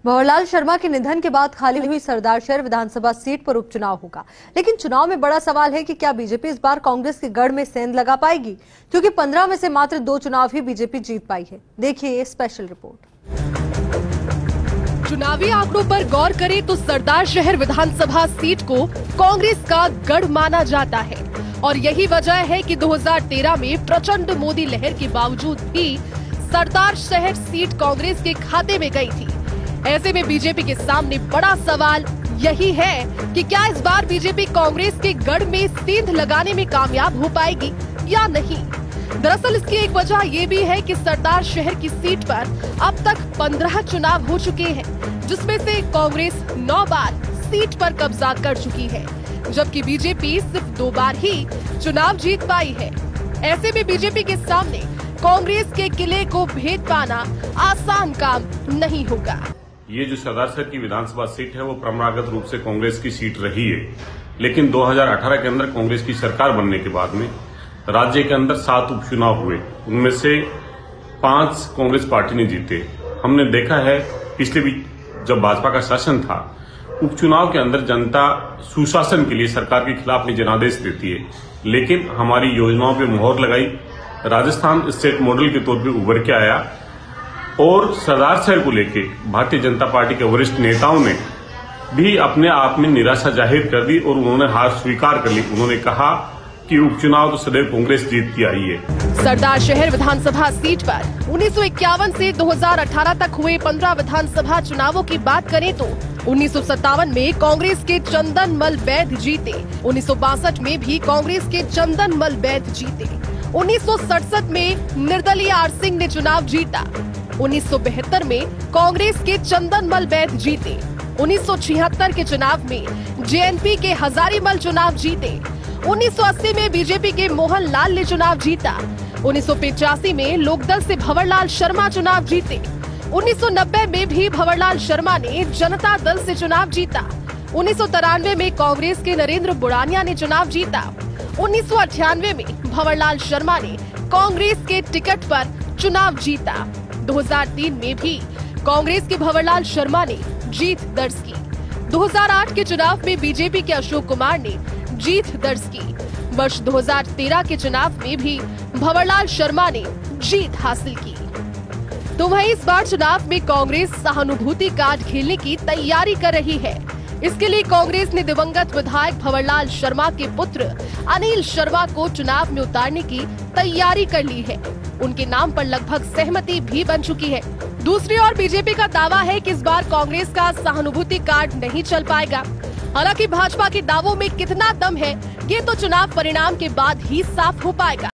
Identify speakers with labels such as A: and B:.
A: भंवरलाल शर्मा के निधन के बाद खाली हुई सरदारशहर विधानसभा सीट पर उपचुनाव होगा, लेकिन चुनाव में बड़ा सवाल है कि क्या बीजेपी इस बार कांग्रेस के गढ़ में सेंध लगा पाएगी, क्योंकि 15 में से मात्र 2 चुनाव ही बीजेपी जीत पाई है। देखिए ये स्पेशल रिपोर्ट।
B: चुनावी आंकड़ों पर गौर करें तो सरदारशहर विधानसभा सीट को कांग्रेस का गढ़ माना जाता है और यही वजह है कि 2013 में प्रचंड मोदी लहर के बावजूद भी सरदारशहर सीट कांग्रेस के खाते में गई थी। ऐसे में बीजेपी के सामने बड़ा सवाल यही है कि क्या इस बार बीजेपी कांग्रेस के गढ़ में सेंध लगाने में कामयाब हो पाएगी या नहीं। दरअसल इसकी एक वजह ये भी है कि सरदारशहर की सीट पर अब तक 15 चुनाव हो चुके हैं, जिसमें से कांग्रेस 9 बार सीट पर कब्जा कर चुकी है, जबकि बीजेपी सिर्फ 2 बार ही चुनाव जीत पाई है। ऐसे में बीजेपी के सामने कांग्रेस के किले को भेद पाना आसान काम नहीं होगा।
C: ये जो सरदारशहर की विधानसभा सीट है वो परंपरागत रूप से कांग्रेस की सीट रही है, लेकिन 2018 के अंदर कांग्रेस की सरकार बनने के बाद में राज्य के अंदर 7 उपचुनाव हुए, उनमें से 5 कांग्रेस पार्टी ने जीते। हमने देखा है पिछले भी जब भाजपा का शासन था, उपचुनाव के अंदर जनता सुशासन के लिए सरकार के खिलाफ अपने जनादेश देती है, लेकिन हमारी योजनाओं पे मुहर लगाई। राजस्थान स्टेट मॉडल के तौर पे उभर के आया और सरदारशहर को लेके भारतीय जनता पार्टी के वरिष्ठ नेताओं ने भी अपने आप में निराशा जाहिर कर दी और उन्होंने हार स्वीकार कर ली। उन्होंने कहा कि उपचुनाव तो सदैव कांग्रेस जीतती आई है।
B: सरदारशहर विधानसभा सीट पर 1951 से 2018 तक हुए 15 विधानसभा चुनावों की बात करें तो 1957 में कांग्रेस के चंदन मल बैद जीते, 1962 में भी कांग्रेस के चंदन मल बैद जीते, 1967 में निर्दलीय आर सिंह ने चुनाव जीता, 1972 में कांग्रेस के चंदन मल बैद जीते, 1976 के चुनाव में जेएनपी के हजारीमल चुनाव जीते, 1980 में बीजेपी के मोहन लाल ने चुनाव जीता, 1985 में लोकदल से भंवरलाल शर्मा चुनाव जीते, 1990 में भी भंवरलाल शर्मा ने जनता दल से चुनाव जीता, 1993 में कांग्रेस के नरेंद्र बुरानिया ने चुनाव जीता, 1998 में भंवरलाल शर्मा ने कांग्रेस के टिकट पर चुनाव जीता, 2003 में भी कांग्रेस के भंवरलाल शर्मा ने जीत दर्ज की, 2008 के चुनाव में बीजेपी के अशोक कुमार ने जीत दर्ज की, वर्ष 2013 के चुनाव में भी भंवरलाल शर्मा ने जीत हासिल की। तो वहीं इस बार चुनाव में कांग्रेस सहानुभूति कार्ड खेलने की तैयारी कर रही है। इसके लिए कांग्रेस ने दिवंगत विधायक भंवरलाल शर्मा के पुत्र अनिल शर्मा को चुनाव में उतारने की तैयारी कर ली है। उनके नाम पर लगभग सहमति भी बन चुकी है। दूसरी ओर बीजेपी का दावा है कि इस बार कांग्रेस का सहानुभूति कार्ड नहीं चल पाएगा। हालांकि भाजपा के दावों में कितना दम है, ये तो चुनाव परिणाम के बाद ही साफ हो पाएगा।